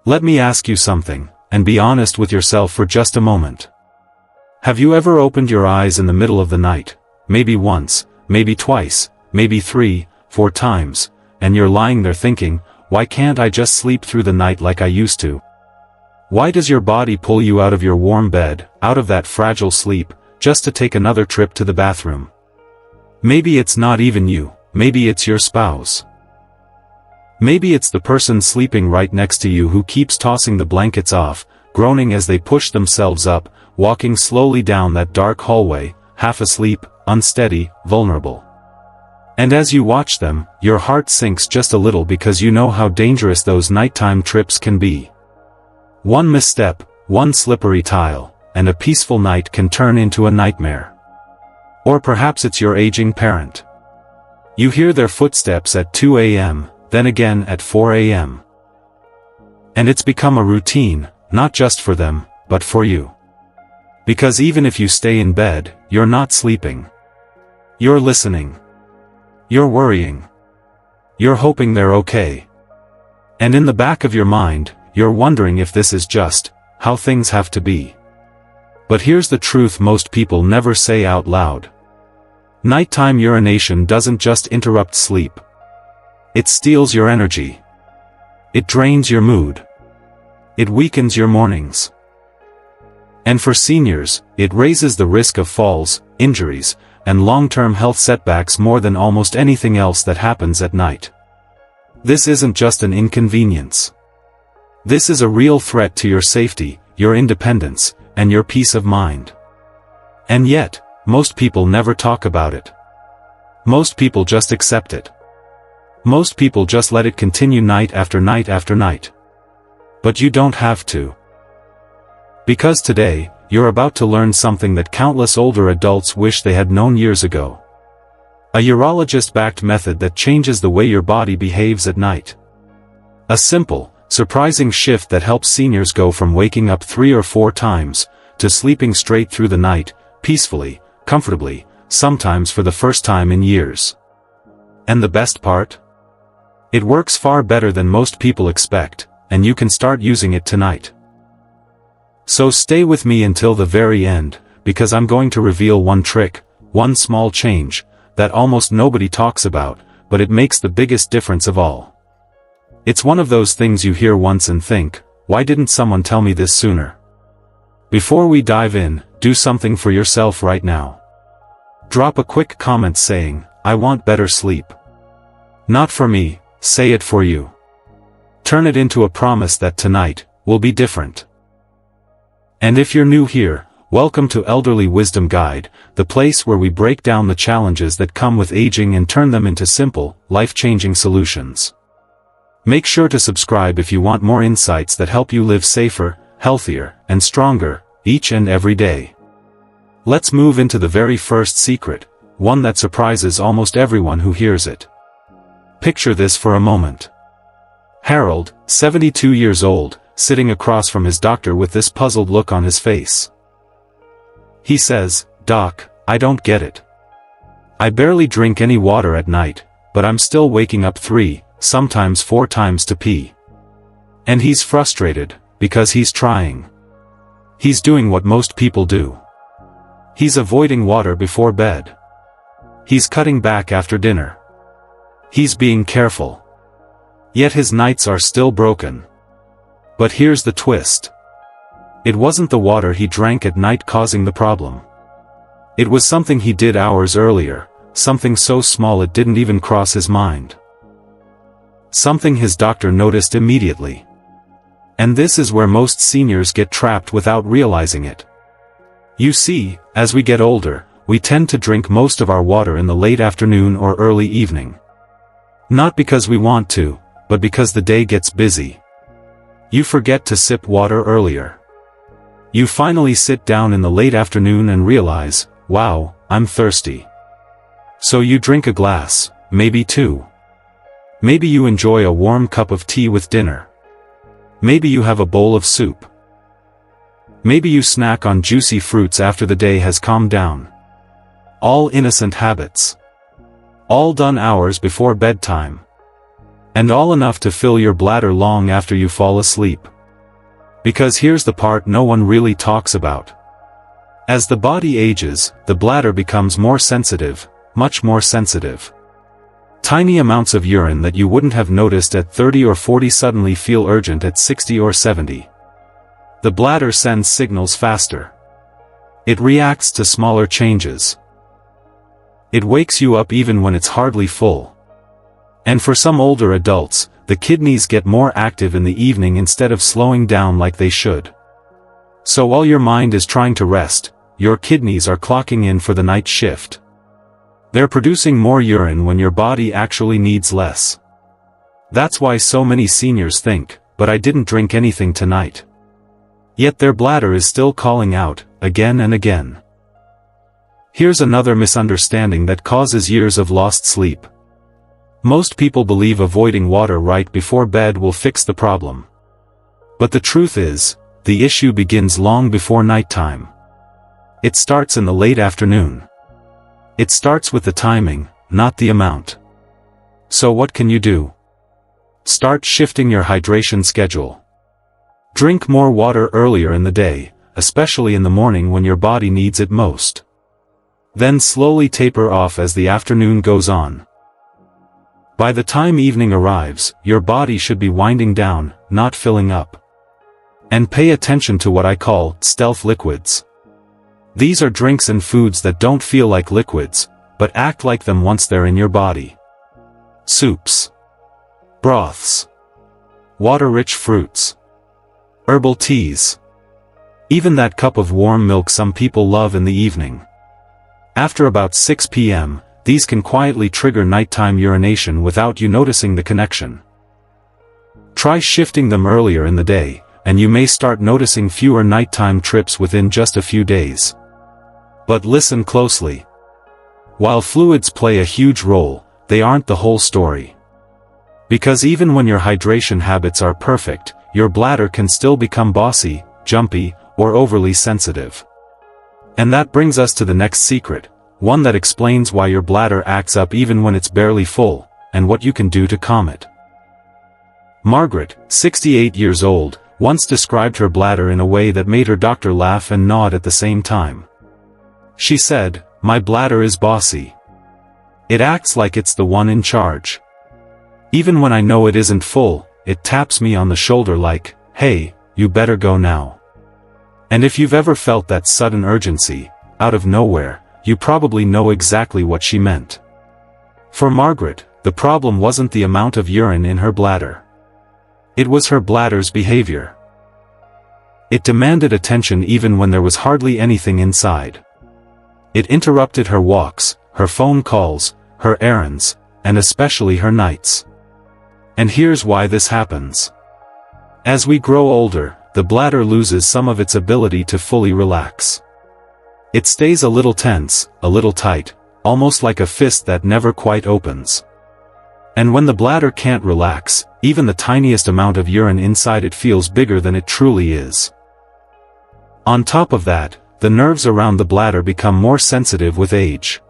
Let me ask you something, and be honest with yourself for just a moment. Have you ever opened your eyes in the middle of the night, maybe once, maybe twice, maybe 3, 4 times, and you're lying there thinking, why can't I just sleep through the night like I used to? Why does your body pull you out of your warm bed, out of that fragile sleep, just to take another trip to the bathroom? Maybe it's not even you, maybe it's your spouse. Maybe it's the person sleeping right next to you who keeps tossing the blankets off, groaning as they push themselves up, walking slowly down that dark hallway, half asleep, unsteady, vulnerable. And as you watch them, your heart sinks just a little because you know how dangerous those nighttime trips can be. One misstep, one slippery tile, and a peaceful night can turn into a nightmare. Or perhaps it's your aging parent. You hear their footsteps at 2 a.m., then again at 4 a.m. And it's become a routine, not just for them, but for you. Because even if you stay in bed, you're not sleeping. You're listening. You're worrying. You're hoping they're okay. And in the back of your mind, you're wondering if this is just how things have to be. But here's the truth most people never say out loud. Nighttime urination doesn't just interrupt sleep. It steals your energy. It drains your mood. It weakens your mornings. And for seniors, it raises the risk of falls, injuries, and long-term health setbacks more than almost anything else that happens at night. This isn't just an inconvenience. This is a real threat to your safety, your independence, and your peace of mind. And yet, most people never talk about it. Most people just accept it. Most people just let it continue night after night after night. But you don't have to. Because today, you're about to learn something that countless older adults wish they had known years ago. A urologist-backed method that changes the way your body behaves at night. A simple, surprising shift that helps seniors go from waking up 3 or 4 times, to sleeping straight through the night, peacefully, comfortably, sometimes for the first time in years. And the best part? It works far better than most people expect, and you can start using it tonight. So stay with me until the very end, because I'm going to reveal one trick, one small change, that almost nobody talks about, but it makes the biggest difference of all. It's one of those things you hear once and think, why didn't someone tell me this sooner? Before we dive in, do something for yourself right now. Drop a quick comment saying, I want better sleep. Not for me, say it for you. Turn it into a promise that tonight will be different. And if you're new here, welcome to Elderly Wisdom Guide, the place where we break down the challenges that come with aging and turn them into simple, life-changing solutions. Make sure to subscribe if you want more insights that help you live safer, healthier, and stronger, each and every day. Let's move into the very first secret, one that surprises almost everyone who hears it. Picture this for a moment. Harold, 72 years old, sitting across from his doctor with this puzzled look on his face. He says, Doc, I don't get it. I barely drink any water at night, but I'm still waking up 3, sometimes 4 times to pee. And he's frustrated, because he's trying. He's doing what most people do. He's avoiding water before bed. He's cutting back after dinner. He's being careful. Yet his nights are still broken. But here's the twist. It wasn't the water he drank at night causing the problem. It was something he did hours earlier, something so small it didn't even cross his mind. Something his doctor noticed immediately. And this is where most seniors get trapped without realizing it. You see, as we get older, we tend to drink most of our water in the late afternoon or early evening. Not because we want to, but because the day gets busy. You forget to sip water earlier. You finally sit down in the late afternoon and realize, wow, I'm thirsty. So you drink a glass, maybe 2. Maybe you enjoy a warm cup of tea with dinner. Maybe you have a bowl of soup. Maybe you snack on juicy fruits after the day has calmed down. All innocent habits. All done hours before bedtime. And all enough to fill your bladder long after you fall asleep. Because here's the part no one really talks about. As the body ages, the bladder becomes more sensitive, much more sensitive. Tiny amounts of urine that you wouldn't have noticed at 30 or 40 suddenly feel urgent at 60 or 70. The bladder sends signals faster. It reacts to smaller changes. It wakes you up even when it's hardly full. And for some older adults, the kidneys get more active in the evening instead of slowing down like they should. So while your mind is trying to rest, your kidneys are clocking in for the night shift. They're producing more urine when your body actually needs less. That's why so many seniors think, "But I didn't drink anything tonight." Yet their bladder is still calling out, again and again. Here's another misunderstanding that causes years of lost sleep. Most people believe avoiding water right before bed will fix the problem. But the truth is, the issue begins long before nighttime. It starts in the late afternoon. It starts with the timing, not the amount. So what can you do? Start shifting your hydration schedule. Drink more water earlier in the day, especially in the morning when your body needs it most. Then slowly taper off as the afternoon goes on. By the time evening arrives, your body should be winding down, not filling up. And pay attention to what I call stealth liquids. These are drinks and foods that don't feel like liquids, but act like them once they're in your body. Soups, broths, water-rich fruits, herbal teas. Even that cup of warm milk some people love in the evening. After about 6 p.m., these can quietly trigger nighttime urination without you noticing the connection. Try shifting them earlier in the day, and you may start noticing fewer nighttime trips within just a few days. But listen closely. While fluids play a huge role, they aren't the whole story. Because even when your hydration habits are perfect, your bladder can still become bossy, jumpy, or overly sensitive. And that brings us to the next secret, one that explains why your bladder acts up even when it's barely full, and what you can do to calm it. Margaret, 68 years old, once described her bladder in a way that made her doctor laugh and nod at the same time. She said, "My bladder is bossy. It acts like it's the one in charge. Even when I know it isn't full, it taps me on the shoulder like, 'Hey, you better go now.'" And if you've ever felt that sudden urgency, out of nowhere, you probably know exactly what she meant. For Margaret, the problem wasn't the amount of urine in her bladder. It was her bladder's behavior. It demanded attention even when there was hardly anything inside. It interrupted her walks, her phone calls, her errands, and especially her nights. And here's why this happens. As we grow older, the bladder loses some of its ability to fully relax. It stays a little tense, a little tight, almost like a fist that never quite opens. And when the bladder can't relax, even the tiniest amount of urine inside it feels bigger than it truly is. On top of that, the nerves around the bladder become more sensitive with age.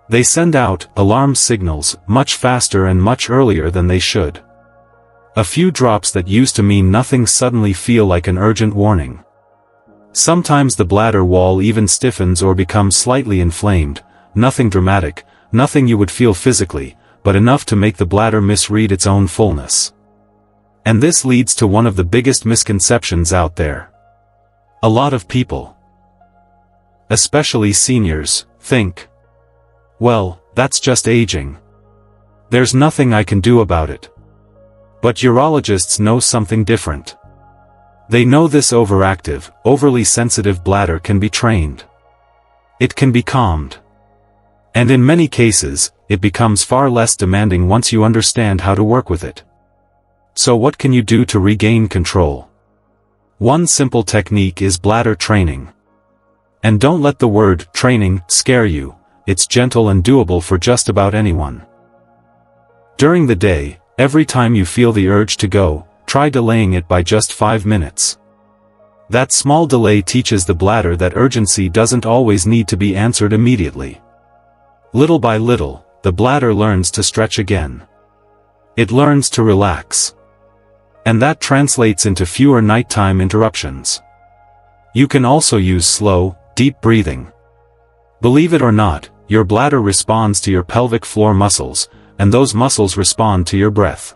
They send out alarm signals much faster and much earlier than they should. A few drops that used to mean nothing suddenly feel like an urgent warning. Sometimes the bladder wall even stiffens or becomes slightly inflamed, nothing dramatic, nothing you would feel physically, but enough to make the bladder misread its own fullness. And this leads to one of the biggest misconceptions out there. A lot of people, especially seniors, think, "Well, that's just aging. There's nothing I can do about it." But urologists know something different. They know this overactive, overly sensitive bladder can be trained. It can be calmed. And in many cases, it becomes far less demanding once you understand how to work with it. So what can you do to regain control? One simple technique is bladder training. And don't let the word training scare you, it's gentle and doable for just about anyone. During the day, every time you feel the urge to go, try delaying it by just 5 minutes. That small delay teaches the bladder that urgency doesn't always need to be answered immediately. Little by little, the bladder learns to stretch again. It learns to relax. And that translates into fewer nighttime interruptions. You can also use slow, deep breathing. Believe it or not, your bladder responds to your pelvic floor muscles, and those muscles respond to your breath.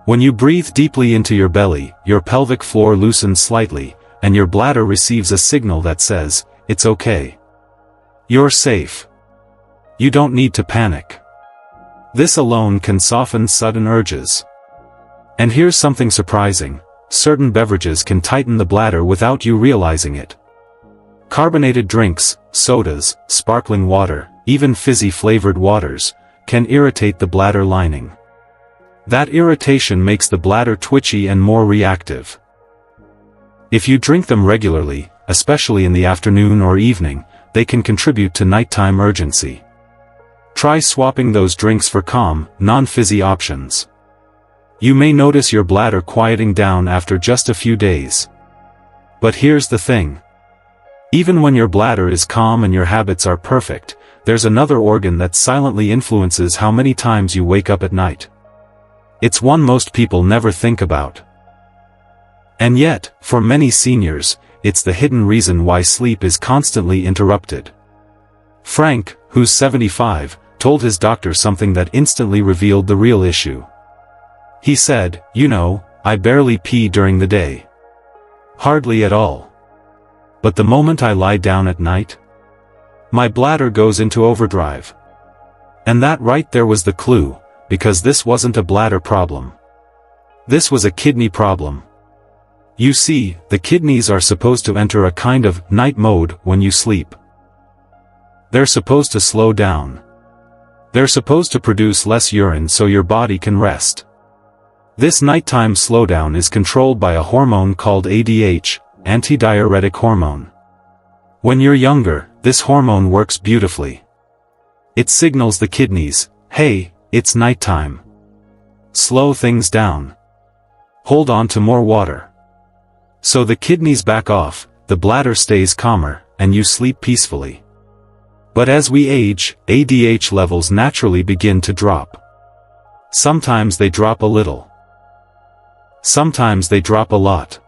When you breathe deeply into your belly, your pelvic floor loosens slightly, and your bladder receives a signal that says, "It's okay. You're safe. You don't need to panic." This alone can soften sudden urges. And here's something surprising: certain beverages can tighten the bladder without you realizing it. Carbonated drinks, sodas, sparkling water, even fizzy-flavored waters, can irritate the bladder lining. That irritation makes the bladder twitchy and more reactive. If you drink them regularly, especially in the afternoon or evening, they can contribute to nighttime urgency. Try swapping those drinks for calm, non-fizzy options. You may notice your bladder quieting down after just a few days. But here's the thing. Even when your bladder is calm and your habits are perfect, there's another organ that silently influences how many times you wake up at night. It's one most people never think about. And yet, for many seniors, it's the hidden reason why sleep is constantly interrupted. Frank, who's 75, told his doctor something that instantly revealed the real issue. He said, "You know, I barely pee during the day. Hardly at all. But the moment I lie down at night, my bladder goes into overdrive." And that right there was the clue, because this wasn't a bladder problem. This was a kidney problem. You see, the kidneys are supposed to enter a kind of night mode when you sleep. They're supposed to slow down. They're supposed to produce less urine so your body can rest. This nighttime slowdown is controlled by a hormone called ADH, antidiuretic hormone. When you're younger, this hormone works beautifully. It signals the kidneys, "Hey, it's nighttime. Slow things down. Hold on to more water." So the kidneys back off, the bladder stays calmer, and you sleep peacefully. But as we age, ADH levels naturally begin to drop. Sometimes they drop a little. Sometimes they drop a lot.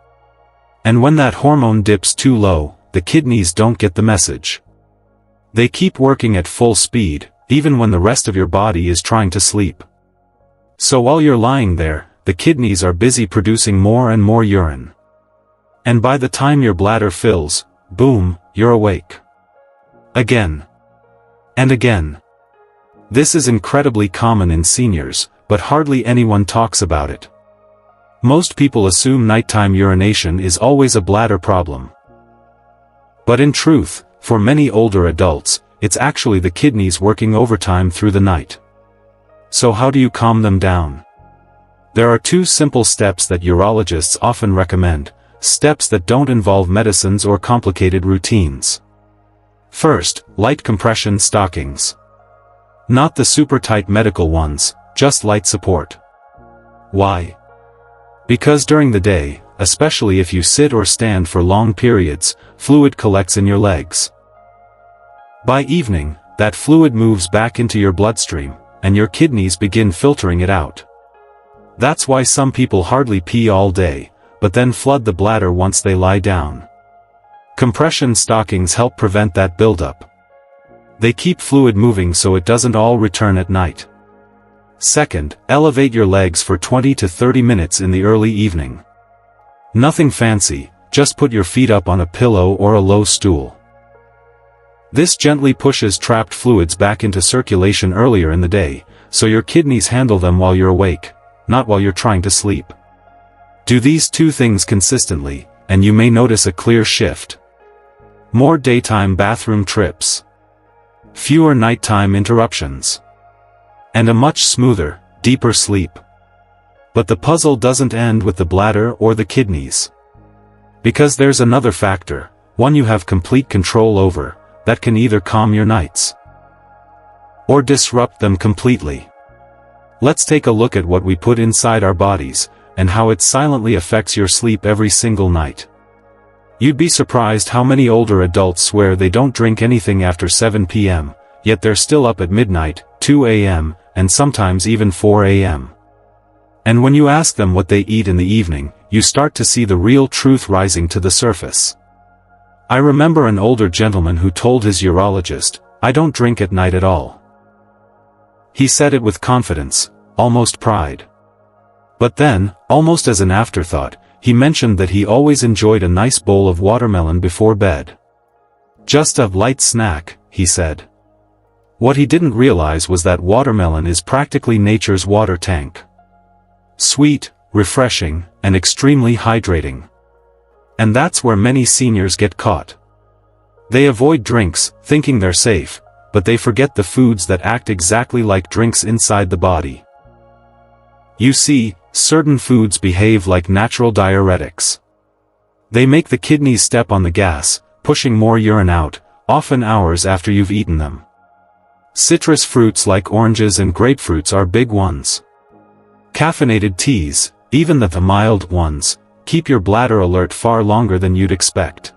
And when that hormone dips too low, the kidneys don't get the message. They keep working at full speed, even when the rest of your body is trying to sleep. So while you're lying there, the kidneys are busy producing more and more urine. And by the time your bladder fills, boom, you're awake. Again. And again. This is incredibly common in seniors, but hardly anyone talks about it. Most people assume nighttime urination is always a bladder problem. But in truth, for many older adults, it's actually the kidneys working overtime through the night. So how do you calm them down? There are two simple steps that urologists often recommend, steps that don't involve medicines or complicated routines. First, light compression stockings. Not the super tight medical ones, just light support. Why? Because during the day, especially if you sit or stand for long periods, fluid collects in your legs. By evening, that fluid moves back into your bloodstream, and your kidneys begin filtering it out. That's why some people hardly pee all day, but then flood the bladder once they lie down. Compression stockings help prevent that buildup. They keep fluid moving so it doesn't all return at night. Second, elevate your legs for 20 to 30 minutes in the early evening. Nothing fancy, just put your feet up on a pillow or a low stool. This gently pushes trapped fluids back into circulation earlier in the day, so your kidneys handle them while you're awake, not while you're trying to sleep. Do these two things consistently, and you may notice a clear shift. More daytime bathroom trips. Fewer nighttime interruptions. And a much smoother, deeper sleep. But the puzzle doesn't end with the bladder or the kidneys. Because there's another factor, one you have complete control over, that can either calm your nights or disrupt them completely. Let's take a look at what we put inside our bodies, and how it silently affects your sleep every single night. You'd be surprised how many older adults swear they don't drink anything after 7 p.m., yet they're still up at midnight, 2 a.m., and sometimes even 4 a.m. And when you ask them what they eat in the evening, you start to see the real truth rising to the surface. I remember an older gentleman who told his urologist, "I don't drink at night at all." He said it with confidence, almost pride. But then, almost as an afterthought, he mentioned that he always enjoyed a nice bowl of watermelon before bed. Just a light snack, he said. What he didn't realize was that watermelon is practically nature's water tank. Sweet, refreshing, and extremely hydrating. And that's where many seniors get caught. They avoid drinks, thinking they're safe, but they forget the foods that act exactly like drinks inside the body. You see, certain foods behave like natural diuretics. They make the kidneys step on the gas, pushing more urine out, often hours after you've eaten them. Citrus fruits like oranges and grapefruits are big ones. Caffeinated teas, even the mild ones, keep your bladder alert far longer than you'd expect.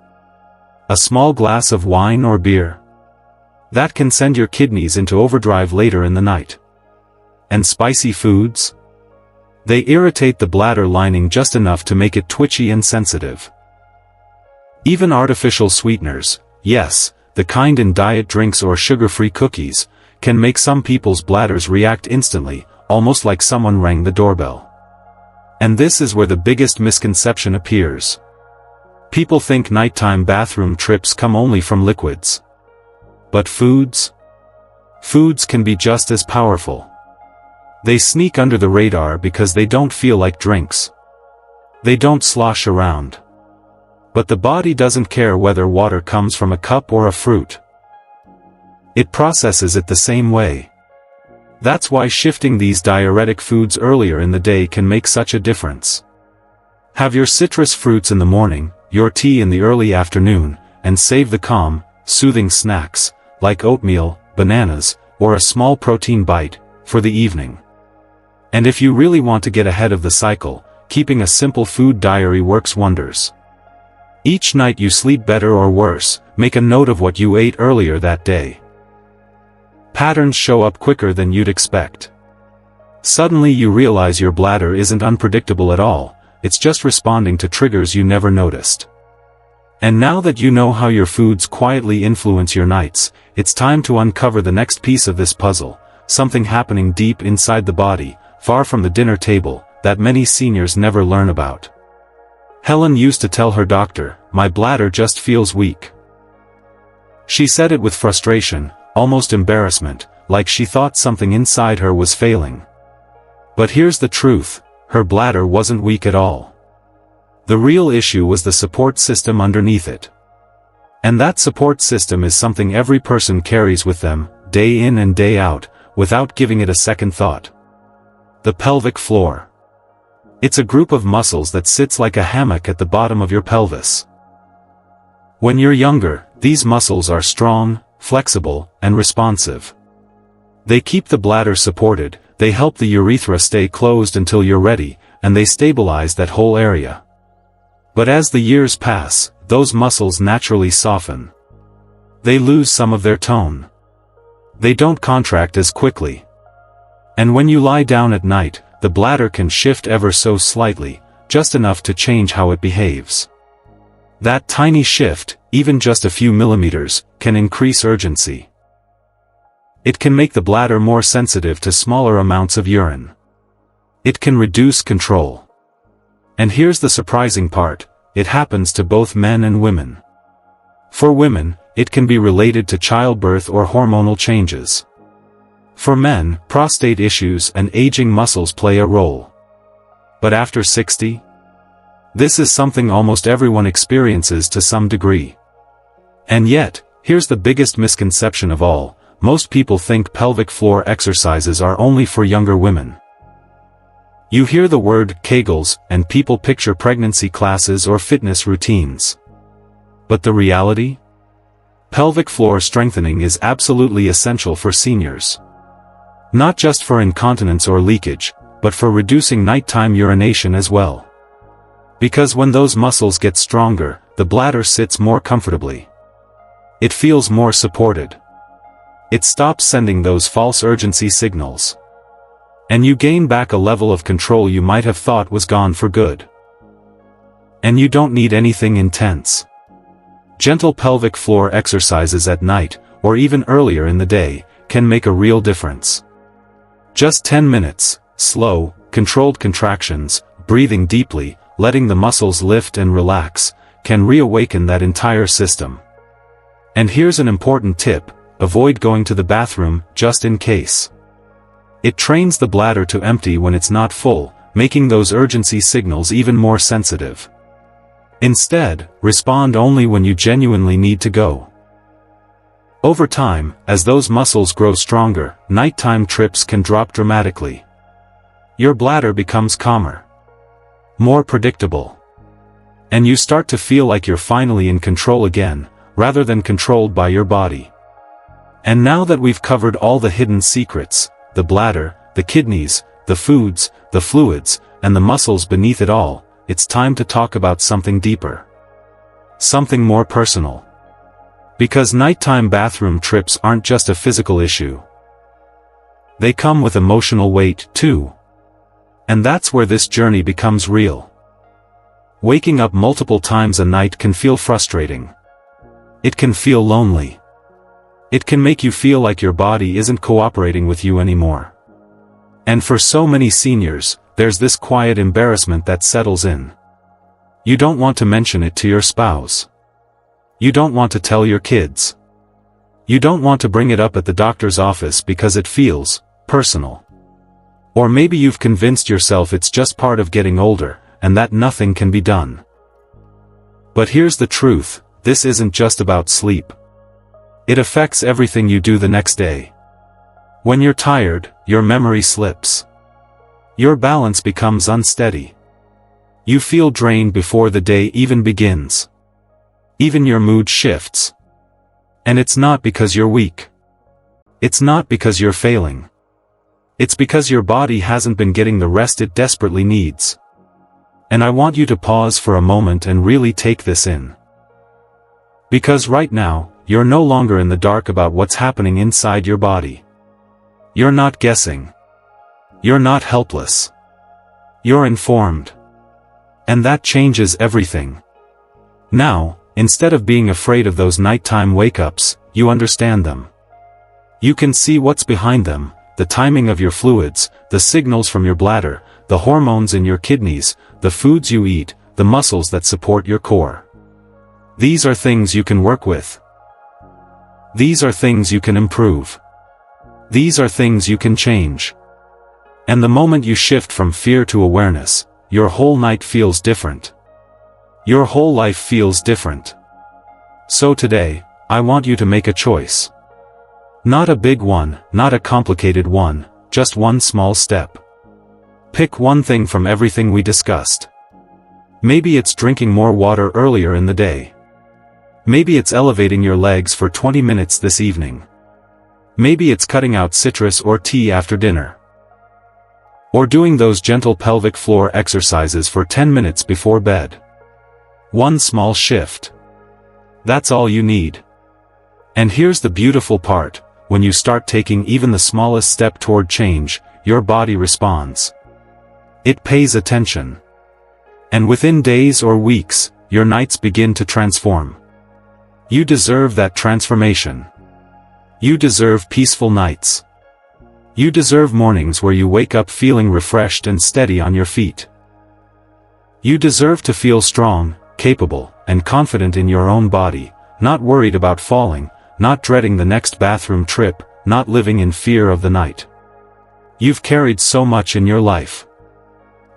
A small glass of wine or beer. That can send your kidneys into overdrive later in the night. And spicy foods? They irritate the bladder lining just enough to make it twitchy and sensitive. Even artificial sweeteners, yes, the kind in diet drinks or sugar-free cookies, can make some people's bladders react instantly, almost like someone rang the doorbell. And this is where the biggest misconception appears. People think nighttime bathroom trips come only from liquids. But foods? Foods can be just as powerful. They sneak under the radar because they don't feel like drinks. They don't slosh around. But the body doesn't care whether water comes from a cup or a fruit. It processes it the same way. That's why shifting these diuretic foods earlier in the day can make such a difference. Have your citrus fruits in the morning, your tea in the early afternoon, and save the calm, soothing snacks, like oatmeal, bananas, or a small protein bite, for the evening. And if you really want to get ahead of the cycle, keeping a simple food diary works wonders. Each night you sleep better or worse, make a note of what you ate earlier that day. Patterns show up quicker than you'd expect. Suddenly you realize your bladder isn't unpredictable at all, it's just responding to triggers you never noticed. And now that you know how your foods quietly influence your nights, it's time to uncover the next piece of this puzzle, something happening deep inside the body, far from the dinner table, that many seniors never learn about. Helen used to tell her doctor, "My bladder just feels weak." She said it with frustration, almost embarrassment, like she thought something inside her was failing. But here's the truth, her bladder wasn't weak at all. The real issue was the support system underneath it. And that support system is something every person carries with them, day in and day out, without giving it a second thought. The pelvic floor. It's a group of muscles that sits like a hammock at the bottom of your pelvis. When you're younger, these muscles are strong, flexible, and responsive. They keep the bladder supported, they help the urethra stay closed until you're ready, and they stabilize that whole area. But as the years pass, those muscles naturally soften. They lose some of their tone. They don't contract as quickly. And when you lie down at night, the bladder can shift ever so slightly, just enough to change how it behaves. That tiny shift, even just a few millimeters, can increase urgency. It can make the bladder more sensitive to smaller amounts of urine. It can reduce control. And here's the surprising part, it happens to both men and women. For women, it can be related to childbirth or hormonal changes. For men, prostate issues and aging muscles play a role. But after 60? This is something almost everyone experiences to some degree. And yet, here's the biggest misconception of all, most people think pelvic floor exercises are only for younger women. You hear the word Kegels, and people picture pregnancy classes or fitness routines. But the reality? Pelvic floor strengthening is absolutely essential for seniors. Not just for incontinence or leakage, but for reducing nighttime urination as well. Because when those muscles get stronger, the bladder sits more comfortably. It feels more supported. It stops sending those false urgency signals. And you gain back a level of control you might have thought was gone for good. And you don't need anything intense. Gentle pelvic floor exercises at night, or even earlier in the day, can make a real difference. Just 10 minutes, slow, controlled contractions, breathing deeply, letting the muscles lift and relax, can reawaken that entire system. And here's an important tip: avoid going to the bathroom, just in case. It trains the bladder to empty when it's not full, making those urgency signals even more sensitive. Instead, respond only when you genuinely need to go. Over time, as those muscles grow stronger, nighttime trips can drop dramatically. Your bladder becomes calmer, more predictable, and you start to feel like you're finally in control again, rather than controlled by your body. And now that we've covered all the hidden secrets, the bladder, the kidneys, the foods, the fluids, and the muscles beneath it all, it's time to talk about something deeper. Something more personal. Because nighttime bathroom trips aren't just a physical issue. They come with emotional weight, too. And that's where this journey becomes real. Waking up multiple times a night can feel frustrating. It can feel lonely. It can make you feel like your body isn't cooperating with you anymore. And for so many seniors, there's this quiet embarrassment that settles in. You don't want to mention it to your spouse. You don't want to tell your kids. You don't want to bring it up at the doctor's office because it feels personal. Or maybe you've convinced yourself it's just part of getting older, and that nothing can be done. But here's the truth: this isn't just about sleep. It affects everything you do the next day. When you're tired, your memory slips. Your balance becomes unsteady. You feel drained before the day even begins. Even your mood shifts. And it's not because you're weak. It's not because you're failing. It's because your body hasn't been getting the rest it desperately needs. And I want you to pause for a moment and really take this in. Because right now, you're no longer in the dark about what's happening inside your body. You're not guessing. You're not helpless. You're informed. And that changes everything. Now, instead of being afraid of those nighttime wake-ups, you understand them. You can see what's behind them: the timing of your fluids, the signals from your bladder, the hormones in your kidneys, the foods you eat, the muscles that support your core. These are things you can work with. These are things you can improve. These are things you can change. And the moment you shift from fear to awareness, your whole night feels different. Your whole life feels different. So today, I want you to make a choice. Not a big one, not a complicated one, just one small step. Pick one thing from everything we discussed. Maybe it's drinking more water earlier in the day. Maybe it's elevating your legs for 20 minutes this evening. Maybe it's cutting out citrus or tea after dinner. Or doing those gentle pelvic floor exercises for 10 minutes before bed. One small shift. That's all you need. And here's the beautiful part: when you start taking even the smallest step toward change, your body responds. It pays attention. And within days or weeks, your nights begin to transform. You deserve that transformation. You deserve peaceful nights. You deserve mornings where you wake up feeling refreshed and steady on your feet. You deserve to feel strong, capable, and confident in your own body, not worried about falling, not dreading the next bathroom trip, not living in fear of the night. You've carried so much in your life.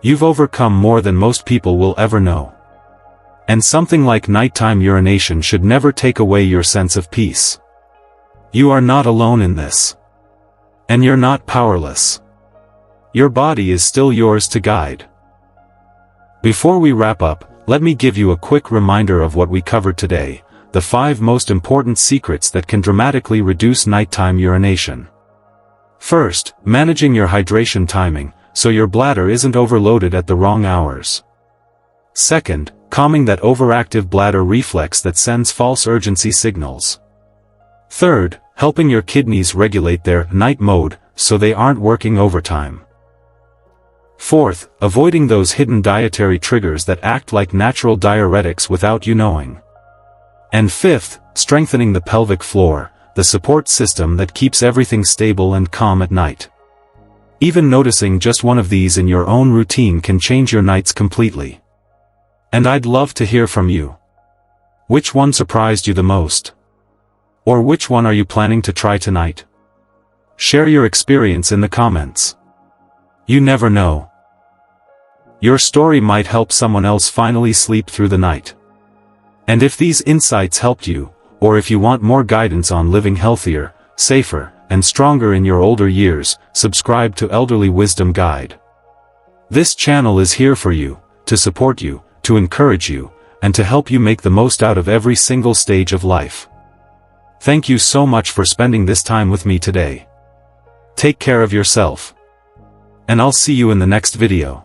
You've overcome more than most people will ever know. And something like nighttime urination should never take away your sense of peace. You are not alone in this. And you're not powerless. Your body is still yours to guide. Before we wrap up, let me give you a quick reminder of what we covered today: the 5 most important secrets that can dramatically reduce nighttime urination. First, managing your hydration timing, so your bladder isn't overloaded at the wrong hours. Second, calming that overactive bladder reflex that sends false urgency signals. Third, helping your kidneys regulate their night mode so they aren't working overtime. Fourth, avoiding those hidden dietary triggers that act like natural diuretics without you knowing. And fifth, strengthening the pelvic floor, the support system that keeps everything stable and calm at night. Even noticing just one of these in your own routine can change your nights completely. And I'd love to hear from you. Which one surprised you the most? Or which one are you planning to try tonight? Share your experience in the comments. You never know. Your story might help someone else finally sleep through the night. And if these insights helped you, or if you want more guidance on living healthier, safer, and stronger in your older years, subscribe to Elderly Wisdom Guide. This channel is here for you, to support you, to encourage you, and to help you make the most out of every single stage of life. Thank you so much for spending this time with me today. Take care of yourself. And I'll see you in the next video.